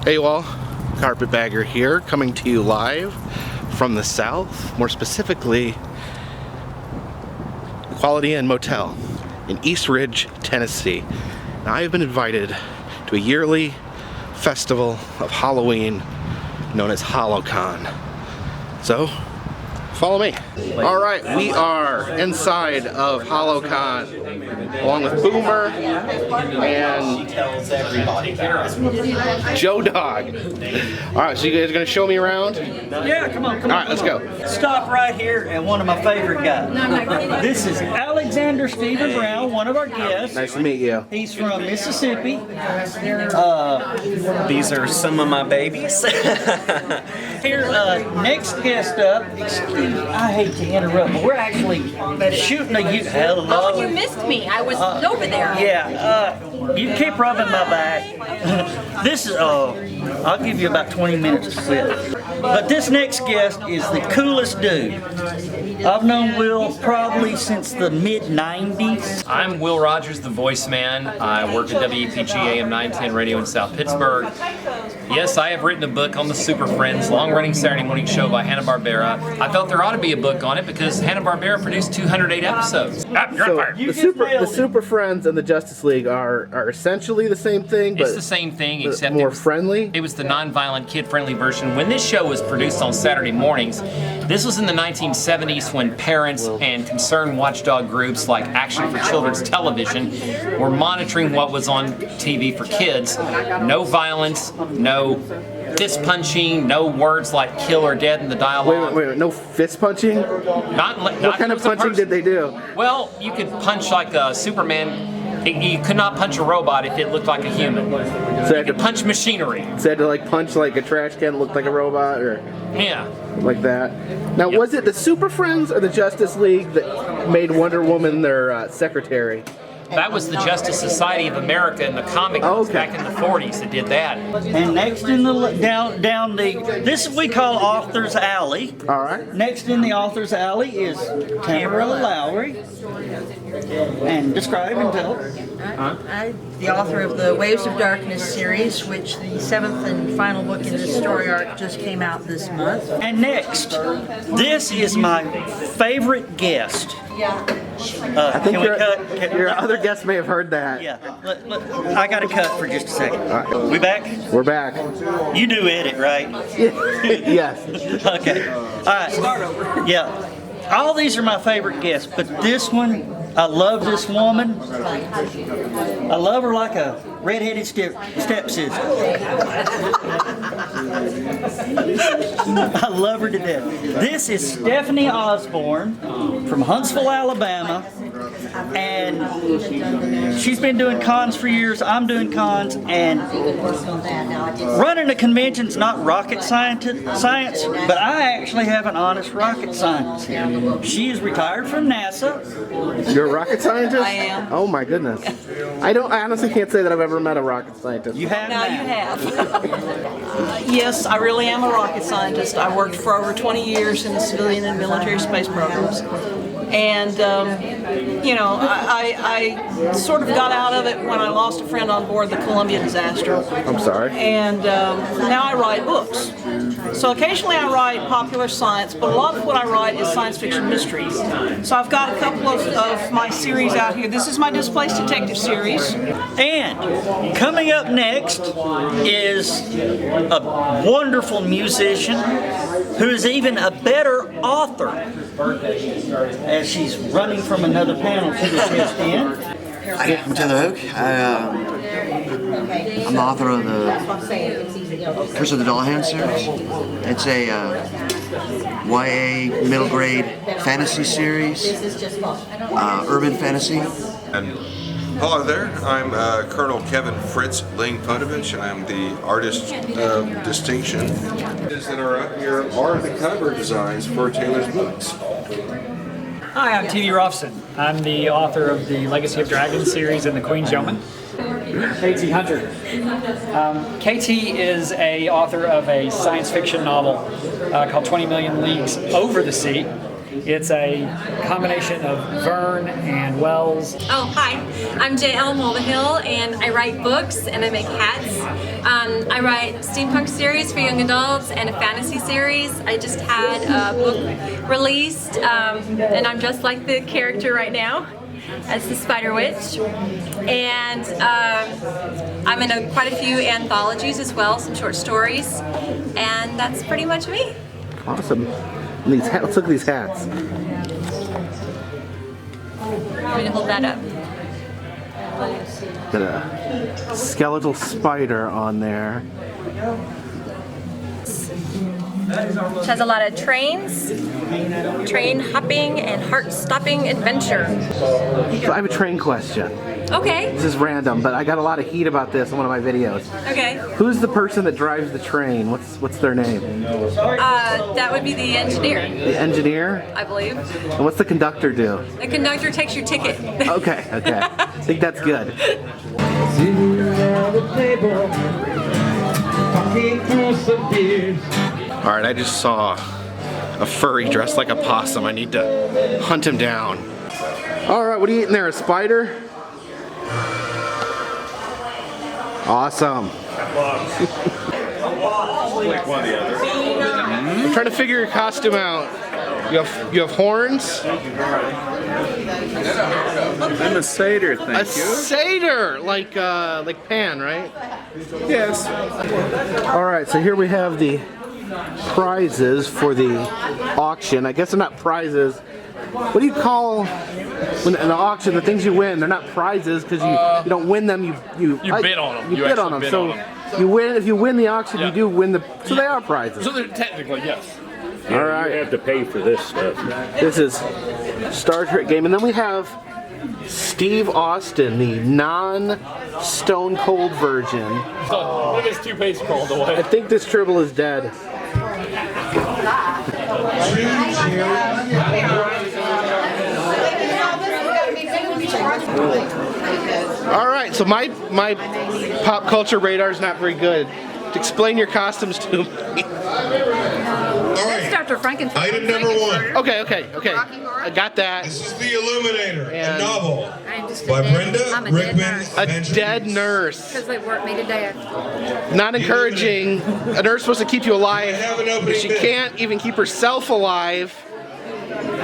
Hey you all, Carpetbagger here, coming to you live from the south, more specifically Quality Inn Motel in East Ridge, Tennessee. Now I have been invited to a yearly festival of Halloween known as Hallowcon. So, follow me. All right, we are inside of Hallowcon, along with Boomer and Joe Dog. All right, so you guys are gonna show me around? Yeah, come on. All right, let's go. Stop right here and one of my favorite guys. This is Alexander Stephen Brown, one of our guests. Nice to meet you. He's from Mississippi. These are some of my babies. Here, next guest up, excuse me, I hate to interrupt, but we're actually shooting a hello. Oh, you missed me. I was over there. Yeah, you keep rubbing my back. This is, I'll give you about 20 minutes to sit. But this next guest is the coolest dude. I've known Will probably since the mid-90s. I'm Will Rogers, the voice man. I work at WEPG AM 910 Radio in South Pittsburgh. Yes, I have written a book on the Super Friends, long-running Saturday morning show by Hanna-Barbera. I felt there ought to be a book on it because Hanna-Barbera produced 208 episodes. So the Super Friends and the Justice League are essentially the same thing, but it's the same thing except more friendly. It was the non-violent, kid-friendly version. When this show was produced on Saturday mornings, this was in the 1970s when parents and concerned watchdog groups like Action for Children's Television were monitoring what was on TV for kids. No violence, no fist punching, no words like kill or dead in the dialogue. Wait, no fist punching? What kind of punching did they do? Well, you could punch like a Superman. You could not punch a robot if it looked like a human. So you could punch machinery. So you had to like punch like a trash can that looked like a robot, or yeah, like that. Now, was it the Super Friends or the Justice League that made Wonder Woman their secretary? That was the Justice Society of America in the comic books back in the 40s that did that. And next in the down the this we call Author's Alley. All right. Next in the Author's Alley is Tamara Lowry. And describe and tell. I'm the author of the Waves of Darkness series, which the 7th and final book in this story arc just came out this month. And next, this is my favorite guest. I think your other guests may have heard that. Yeah, I got to cut for just a second. Right. We back? We're back. You do edit, right? Yes. Okay. All right. Start over. Yeah. All these are my favorite guests, but this one, I love this woman. I love her like a red-headed stepsister. I love her to death. This is Stephanie Osborne from Huntsville, Alabama, and she's been doing cons for years. I'm doing cons, and running a convention's not rocket science, but I actually have an honest rocket scientist. She is retired from NASA. You're a rocket scientist? I am. Oh my goodness. I honestly can't say that I've ever met a rocket scientist. You have Now you have. Yes, I really am a rocket scientist. I worked for over 20 years in the civilian and military space programs. And, you know, I sort of got out of it when I lost a friend on board the Columbia disaster. I'm sorry. And now I write books. So occasionally I write popular science, but a lot of what I write is science fiction mysteries. So I've got a couple of my series out here. This is my Displaced Detective series. And coming up next is a wonderful musician who is even a better author. As she's running from another panel to the test in. I'm Taylor Hoke. I'm the author of the Curse of the Dollhound series. It's a YA middle grade fantasy series, urban fantasy. And hello there, I'm Colonel Kevin Fritz Ling-Podovich. I am the artist of distinction. That are up here are the cover designs for Taylor's books. Hi, I'm T.V. Ruffson. I'm the author of the Legacy of Dragons series and the Queen's Yeoman. KT Hunter. KT is a author of a science fiction novel called 20 Million Leagues Over the Sea. It's a combination of Vern and Wells. Oh, hi. I'm JL Mulvihill, and I write books and I make hats. I write steampunk series for young adults and a fantasy series. I just had a book released, and I'm just like the character right now as the Spider Witch. And I'm in quite a few anthologies as well, some short stories, and that's pretty much me. Awesome. And these hats, let's look at these hats. I'm gonna hold that up. Got a skeletal spider on there. Which has a lot of train hopping and heart-stopping adventure. So I have a train question. Okay. This is random, but I got a lot of heat about this in one of my videos. Okay. Who's the person that drives the train? What's their name? That would be the engineer, The engineer? I believe. And what's the conductor do? The conductor takes your ticket. Okay. I think that's good. Alright, I just saw a furry dressed like a possum. I need to hunt him down. Alright, what are you eating there? A spider? Awesome. I'm trying to figure your costume out. You have horns? I'm a satyr, thank A you. satyr, like Pan, right? Yes. All right, so here we have the prizes for the auction. I guess they're not prizes. What do you call when in an auction the things you win? They're not prizes because you don't win them. You bid on them. You bid on them. bid So on them. you win if you win the auction. Yeah. You do win the. So they are prizes. So they're technically, yes. All right. You have to pay for this stuff. This is Star Trek game, and then we have Steve Austin, the non-Stone Cold version. So, look at his toothpaste crawled away. I think this Tribble is dead. All right, so my pop culture radar is not very good. Explain your costumes to me. That's Dr. Frankenstein. Item number one. Okay. I got that. This is The Illuminator, And- a novel I'm just by Brenda I'm a dead Rickman. nurse. A dead nurse. Because they worked me to death. Not encouraging. A nurse supposed to keep you alive. have an opening If she bid. can't even keep herself alive,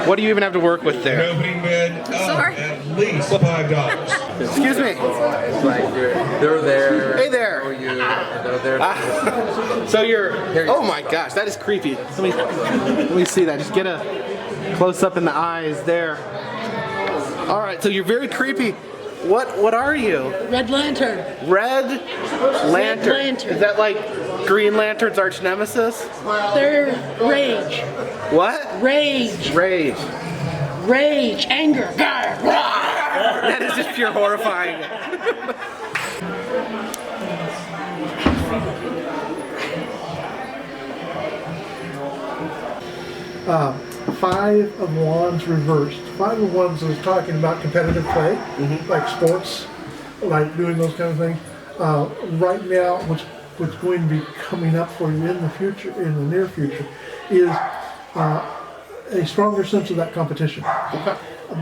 what do you even have to work with An there? opening bid of Sorry. at least $5. Excuse me. It's like they're there. Hey there. For you. They're there. So you're. Oh my gosh, that is creepy. Let me see that. Just get a close up in the eyes there. All right, so you're very creepy. What are you? Red Lantern. Red Lantern. Lantern. Is that like Green Lantern's arch nemesis? They're rage. What? Rage. Rage. Rage. Anger. That is just pure horrifying. Five of Wands reversed. Five of Wands is talking about competitive play, like sports, like doing those kind of things. Right now, what's going to be coming up for you in the future, in the near future, is a stronger sense of that competition.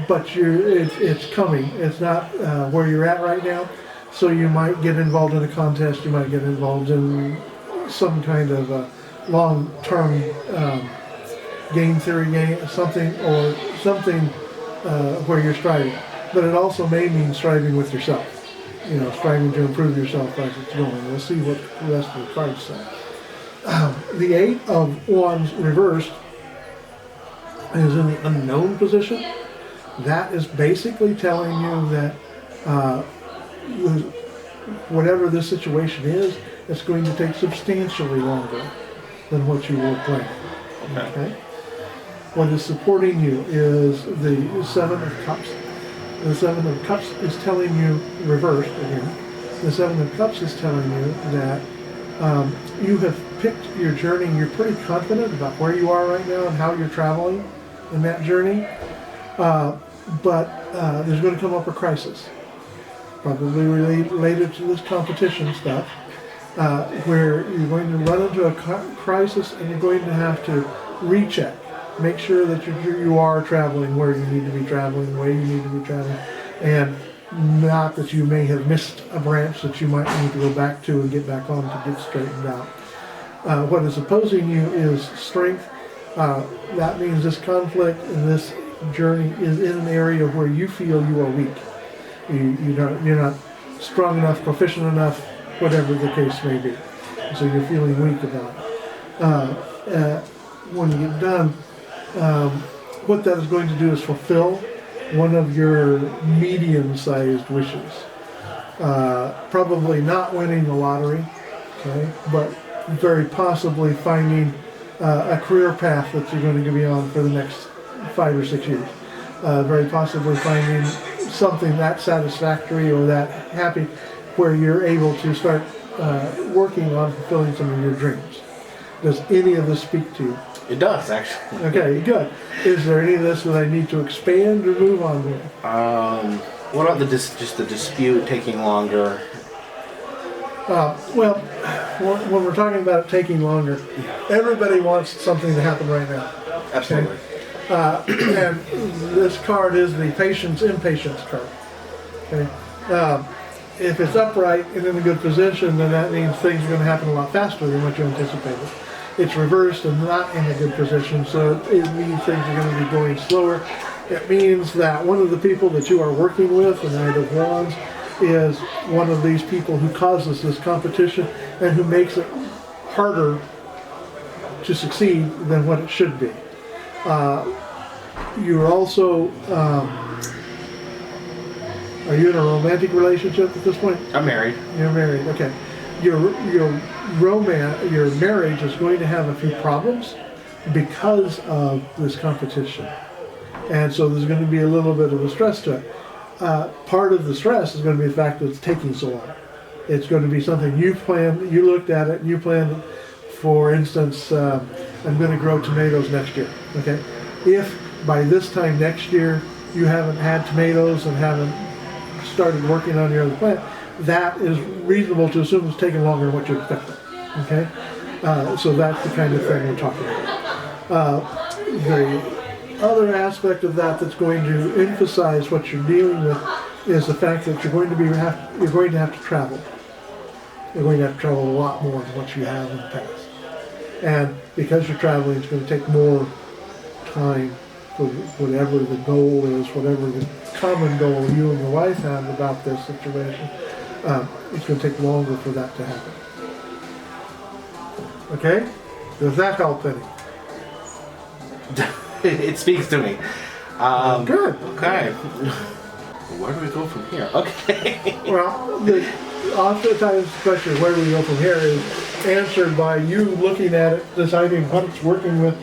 But it's coming. It's not where you're at right now. So you might get involved in a contest. You might get involved in some kind of long-term game theory game, something where you're striving. But it also may mean striving with yourself. You know, striving to improve yourself as it's going. We'll see what the rest of the cards say. The Eight of Wands reversed is in the unknown position. That is basically telling you that whatever this situation is, it's going to take substantially longer than what you were planning. Okay? What is supporting you is the Seven of Cups. The Seven of Cups is telling you, reversed again, the Seven of Cups is telling you that you have picked your journey. You're pretty confident about where you are right now and how you're traveling in that journey. But there's going to come up a crisis, probably related to this competition stuff, where you're going to run into a crisis and you're going to have to recheck make sure that you are traveling where you need to be traveling, the way you need to be traveling, and not that you may have missed a branch that you might need to go back to and get back on to get straightened out. What is opposing you is strength. That means this conflict and this journey is in an area where you feel you are weak. You're not strong enough, proficient enough, whatever the case may be. So you're feeling weak about it. When you get done, what that is going to do is fulfill one of your medium-sized wishes. Probably not winning the lottery, okay, but very possibly finding a career path that you're going to be on for the next 5 or 6 years. Very possibly finding something that satisfactory or that happy where you're able to start working on fulfilling some of your dreams. Does any of this speak to you? It does, actually. Okay, good. Is there any of this that I need to expand or move on with? What about just the dispute taking longer? Well, when we're talking about it taking longer, everybody wants something to happen right now. Absolutely. Okay? And this card is the patience-impatience card. Okay? If it's upright and in a good position, then that means things are going to happen a lot faster than what you anticipated. It's reversed and not in a good position, so it means things are going to be going slower. It means that one of the people that you are working with, the Knight of Wands, is one of these people who causes this competition and who makes it harder to succeed than what it should be. You're also, are you in a romantic relationship at this point? I'm married. You're married, okay. Your marriage is going to have a few problems because of this competition. And so there's going to be a little bit of a stress to it. Part of the stress is going to be the fact that it's taking so long. It's going to be something you planned, you looked at it, and you planned, for instance, I'm going to grow tomatoes next year, okay? If by this time next year you haven't had tomatoes and haven't started working on your other plant, that is reasonable to assume it's taking longer than what you expected, okay? So that's the kind of thing we're talking about. The other aspect of that that's going to emphasize what you're dealing with is the fact that you're going to have to travel. You're going to have to travel a lot more than what you have in the past. And because you're traveling, it's going to take more time for whatever the goal is, whatever the common goal you and your wife have about this situation. It's going to take longer for that to happen. Okay? Does that help any? It speaks to me. Good. Okay. Where do we go from here? Okay. Well, oftentimes the question of where do we go from here is answered by you looking at it, deciding what it's working with,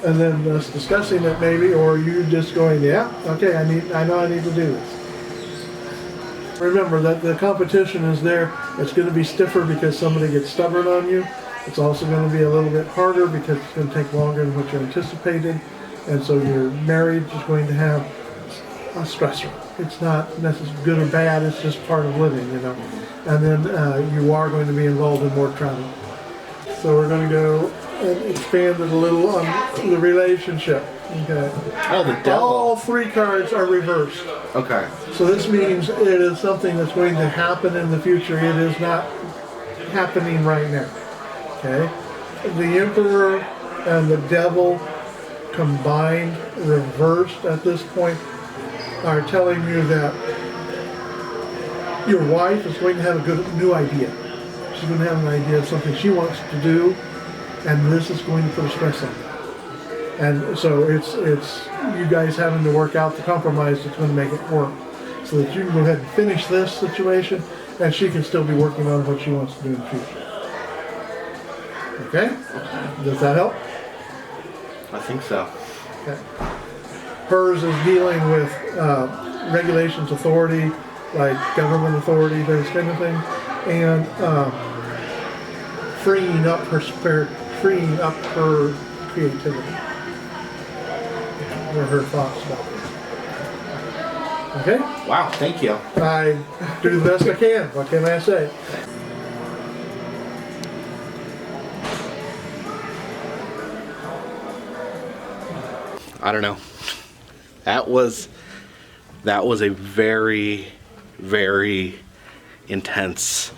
and then us discussing it maybe, or you just going, yeah, okay, I know I need to do this. Remember that the competition is there. It's going to be stiffer because somebody gets stubborn on you. It's also going to be a little bit harder because it's going to take longer than what you anticipated. And so your marriage is going to have a stressor. It's not necessarily good or bad, it's just part of living, you know. And then you are going to be involved in more travel. So we're going to go and expand it a little on the relationship. Okay. Oh, the devil. All three cards are reversed. Okay. So this means it is something that's going to happen in the future. It is not happening right now. Okay. The Emperor and the Devil combined, reversed at this point, are telling you that your wife is going to have a good new idea. She's going to have an idea of something she wants to do, and this is going to put a stress on her. And so it's you guys having to work out the compromise that's going to make it work, so that you can go ahead and finish this situation, and she can still be working on what she wants to do in the future. Okay? Does that help? I think so. Okay. Hers is dealing with regulations, authority, like government authority, those kind of things, and freeing up her spirit, freeing up her creativity. What are her thoughts about this? Okay? Wow, thank you. I do the best I can. What can I say? I don't know. That was a very, very intense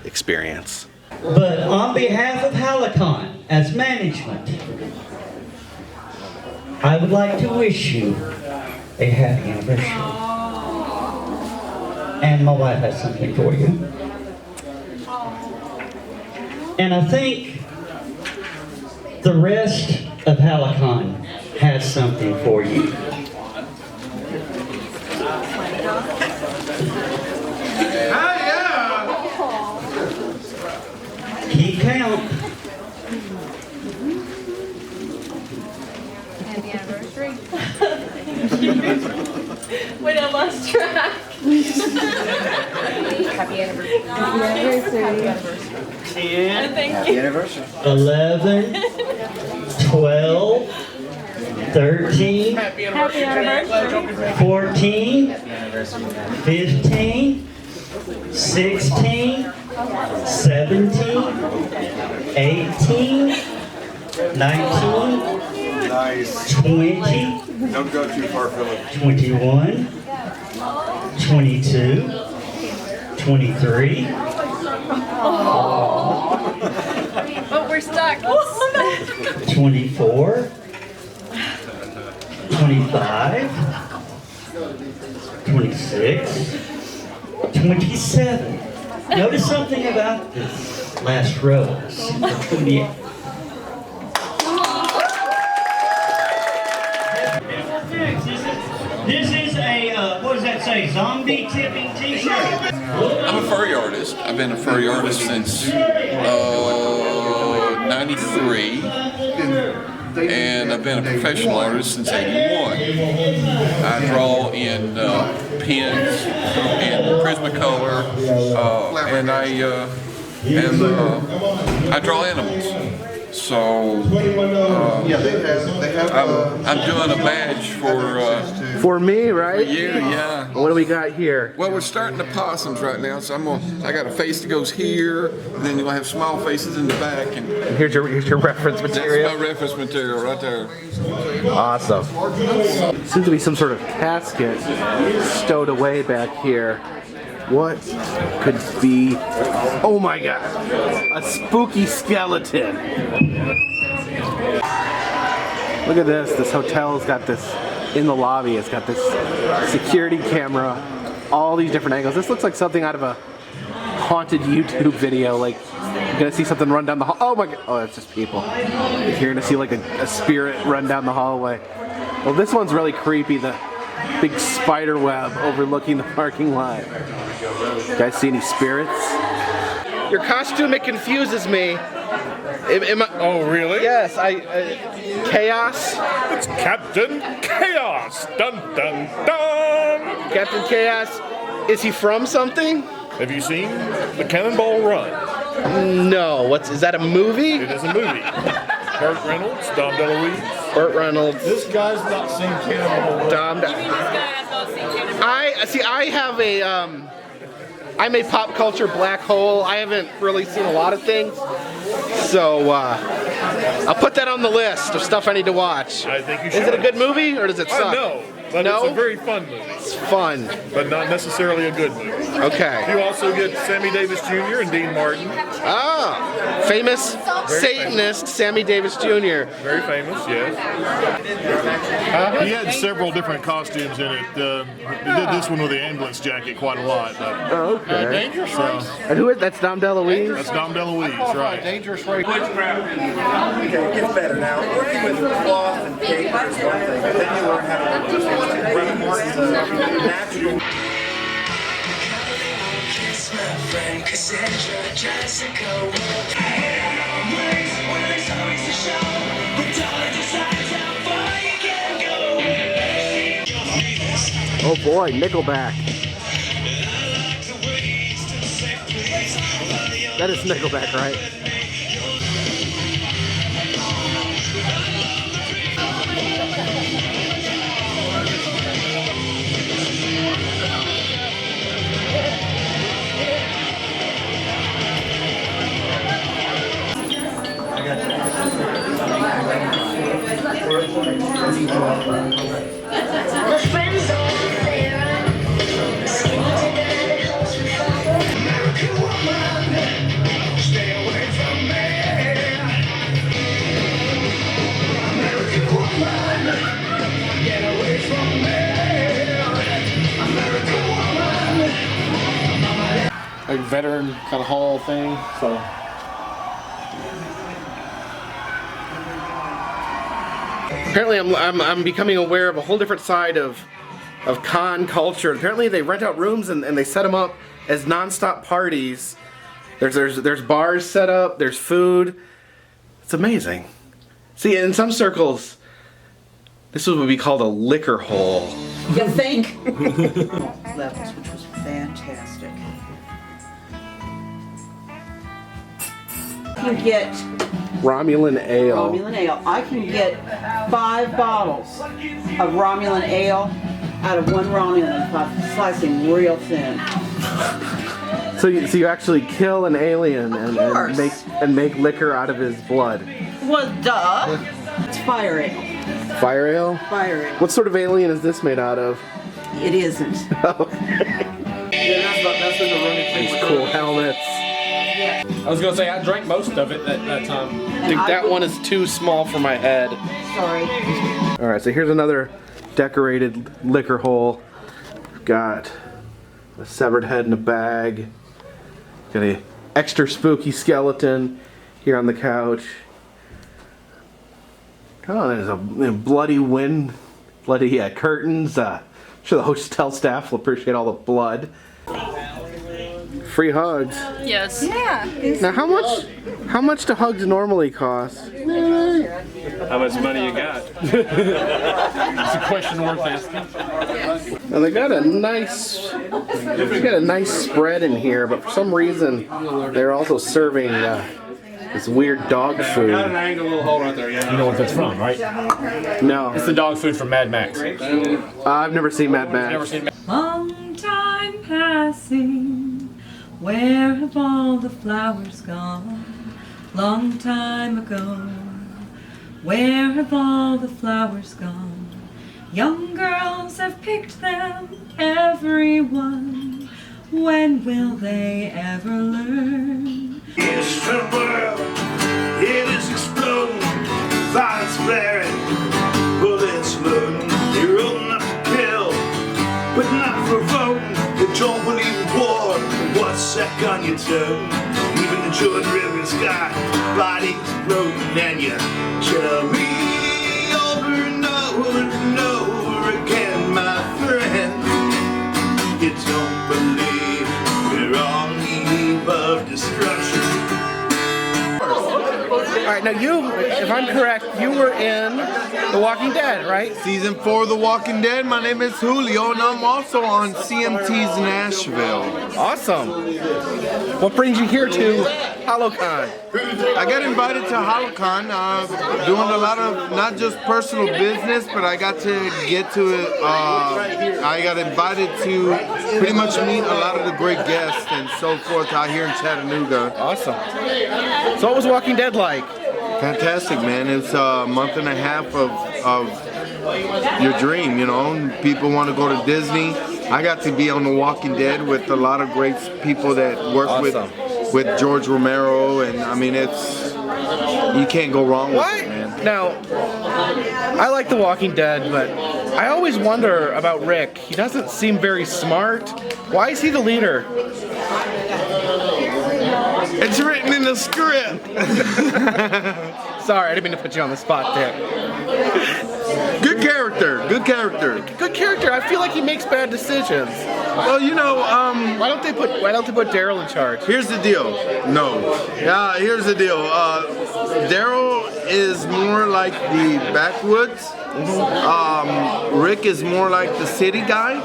experience. But on behalf of Hallowcon, as management, I would like to wish you a happy anniversary. And my wife has something for you. And I think the rest of Hallowcon has something for you. Keep count. Happy anniversary. Wait, I lost track. Happy anniversary. Happy anniversary. 10, Thank you. 11, 12, 13, Happy anniversary. 14, 15, 16, 17, 18, 19, Nice. 20, Don't go too far, Philip. 21, 22, 23. But we're stuck. 24, 25, 26, 27. Notice something about this last row. 28. This is a, what does that say, zombie tipping t-shirt? I'm a furry artist. I've been a furry artist since 93, and I've been a professional artist since 81. I draw in pens and Prismacolor, and I draw animals. So I'm doing a badge For me, right? for you, yeah. What do we got here? Well, we're starting the possums right now, so I got a face that goes here, and then you'll have small faces in the back, and Here's your reference material. that's my reference material right there. Awesome. Seems to be some sort of casket stowed away back here. What could be? Oh my god! A spooky skeleton! Look at this. This hotel's got this in the lobby. It's got this security camera, all these different angles. This looks like something out of a haunted YouTube video. Like, you're gonna see something run down the hall. Oh my god! Oh, that's just people. You're gonna see like a spirit run down the hallway. Well, this one's really creepy. The big spider web overlooking the parking lot. You guys see any spirits? Your costume, it confuses me. Oh, really? Yes, Chaos. It's Captain Chaos! Dun dun dun! Captain Chaos. Is he from something? Have you seen the Cannonball Run? No. Is that a movie? It is a movie. Burt Reynolds, Dom DeLuise. Burt Reynolds. This guy's not seen Cannonball Run. I'm a pop culture black hole. I haven't really seen a lot of things. So I'll put that on the list of stuff I need to watch. I think you should. Is it a good movie or does it suck? No, but No? it's a very fun movie. It's fun. But not necessarily a good movie. Okay. You also get Sammy Davis Jr. and Dean Martin. Ah, famous Satanist Sammy Davis Jr. Very famous, yes. He had several different costumes in it. He did this one with the ambulance jacket quite a lot. Oh, okay. Dangerous Race. And who is that's Dom DeLuise? That's Dom DeLuise, right. Dangerous Race. It gets better now. Working with cloth and paper is one thing, but then you learn how to work with natural. Oh boy, Nickelback. That is Nickelback, right? Like veteran kind of hall thing. So. Apparently, I'm becoming aware of a whole different side of con culture. Apparently, they rent out rooms and they set them up as non-stop parties. There's bars set up. There's food. It's amazing. See, in some circles, this would be called a liquor hole. You think? Levels, which was fantastic. You can get Romulan ale. Romulan ale. I can get 5 bottles of Romulan ale out of one Romulan if I slice him real thin. So you actually kill an alien and make liquor out of his blood. Well, duh. It's fire ale. Fire ale? Fire ale. What sort of alien is this made out of? It isn't. That's been the running thing. These cool helmets. I was gonna say I drank most of it that time. I think that one is too small for my head. Sorry. Alright, so here's another decorated liquor hole. We've got a severed head in a bag. Got a extra spooky skeleton here on the couch. Oh, there's a bloody curtains. I'm sure the hotel staff will appreciate all the blood. Free hugs. Yes. Yeah. Now, how much do hugs normally cost? How much money you got? It's a question worth asking. Now they got a nice spread in here, but for some reason they're also serving this weird dog food. Got an angle little hole right there. Yeah. You know what that's from, right? No. It's the dog food from Mad Max. I've never seen Mad Max. Never seen Long time passing, where have all the flowers gone? Long time ago, where have all the flowers gone? Young girls have picked them, everyone. When will they ever learn? It's the world, it is exploding, violence flaring, bullets loading. You're old enough to kill, but not for voting. You don't believe in war, what's that gun you tote? Even the Jordan River sky, bodies floating, and you tell me over and over again, my friend, you don't believe we're on the eve of destruction. Alright, now you, if I'm correct, you were in The Walking Dead, right? Season 4 of The Walking Dead. My name is Julio, and I'm also on CMT's Nashville. Awesome. What brings you here to Hallowcon? I got invited to Hallowcon, doing a lot of not just personal business, but I got to get to it. I got invited to pretty much meet a lot of the great guests and so forth out here in Chattanooga. Awesome. So what was Walking Dead like? Fantastic, man. It's a month and a half of your dream, you know. People want to go to Disney. I got to be on The Walking Dead with a lot of great people that work with George Romero, and I mean, you can't go wrong with it, man. Now, I like The Walking Dead, but I always wonder about Rick. He doesn't seem very smart. Why is he the leader? It's written in the script. Sorry, I didn't mean to put you on the spot there. Good character. Good character. Good character. I feel like he makes bad decisions. Well, you know, why don't they put Daryl in charge? Here's the deal. No. Here's the deal. Daryl is more like the backwoods. Rick is more like the city guy.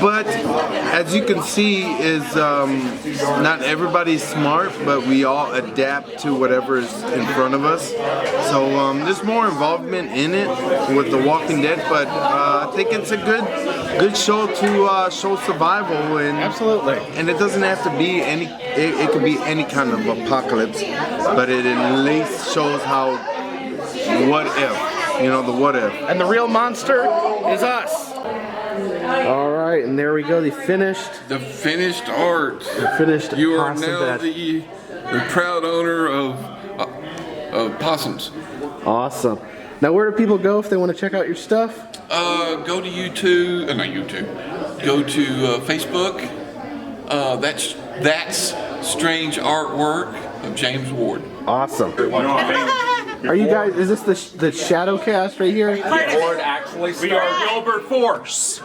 But as you can see, not everybody's smart, but we all adapt to whatever is in front of us. So there's more involvement in it with The Walking Dead, but I think it's a good show to show survival. And absolutely. And it doesn't have to be any. It could be any kind of apocalypse, but it at least shows how. What if? You know, the what if. And the real monster is us. All right, and there we go. The finished art. The finished. You are possum now bed. the proud owner of possums. Awesome. Now, where do people go if they want to check out your stuff? Go to YouTube. Not YouTube. Go to Facebook. That's Strange Artwork of James Ward. Awesome. Are you guys? Is this the shadow cast right here? We are Wilberforce.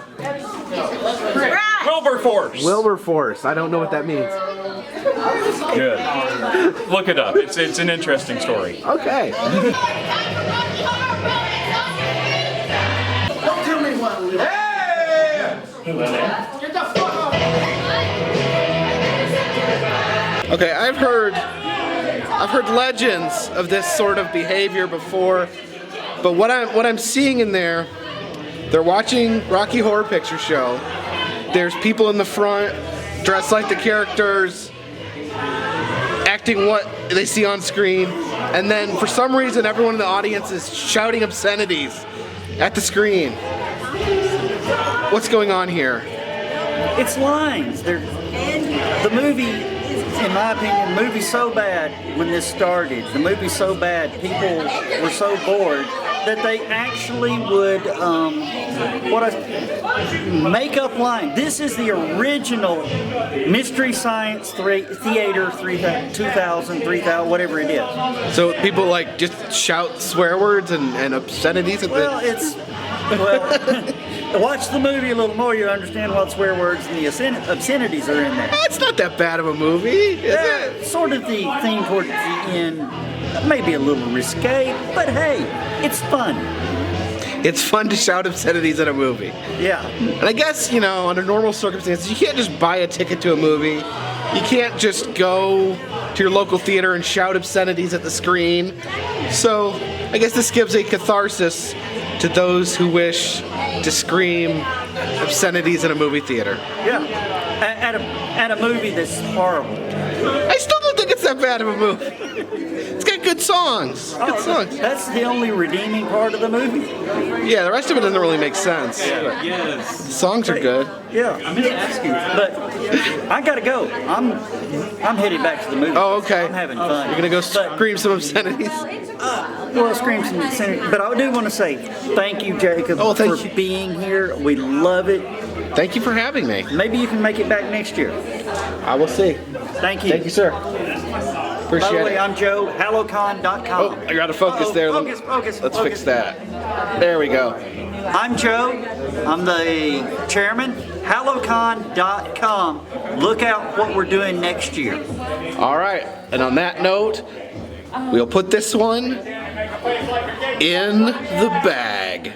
Wilberforce. Wilberforce. I don't know what that means. Good. Look it up. It's an interesting story. Okay. Don't tell me what. Hey! Get the fuck off! Okay, I've heard legends of this sort of behavior before, but what I'm seeing in there, they're watching Rocky Horror Picture Show. There's people in the front dressed like the characters, acting what they see on screen, and then for some reason everyone in the audience is shouting obscenities at the screen. What's going on here? It's lines. The movie, in my opinion, the movie's so bad when this started. The movie's so bad, people were so bored that they actually would make up lines. This is the original Mystery Science Theater 2000, whatever it is. So people like just shout swear words and obscenities at watch the movie a little more, you understand what swear words and the obscenities are in there. It's not that bad of a movie, is it? Sort of the theme towards the end, maybe a little risque, but hey, it's fun. It's fun to shout obscenities in a movie. Yeah. And I guess, under normal circumstances, you can't just buy a ticket to a movie. You can't just go to your local theater and shout obscenities at the screen. So I guess this gives a catharsis to those who wish to scream obscenities in a movie theater. Yeah, at a movie that's horrible. I still don't think it's that bad of a movie. It's got good songs. Good songs. That's the only redeeming part of the movie. Yeah, the rest of it doesn't really make sense. Yeah. Yes. The songs are good. Yeah, I'm gonna ask you, but I gotta go. I'm headed back to the movie. Oh, okay. I'm having fun. You're gonna go scream some obscenities? Well, scream some obscenities. But I do want to say thank you, Jacob, for being here. We love it. Thank you for having me. Maybe you can make it back next year. I will see. Thank you. Thank you, sir. Appreciate By the way, it. I'm Joe, Hallowcon.com. Oh, I gotta focus there. Let's fix that. There we go. I'm Joe. I'm the chairman. Hallowcon.com. Look out what we're doing next year. All right. And on that note, we'll put this one in the bag.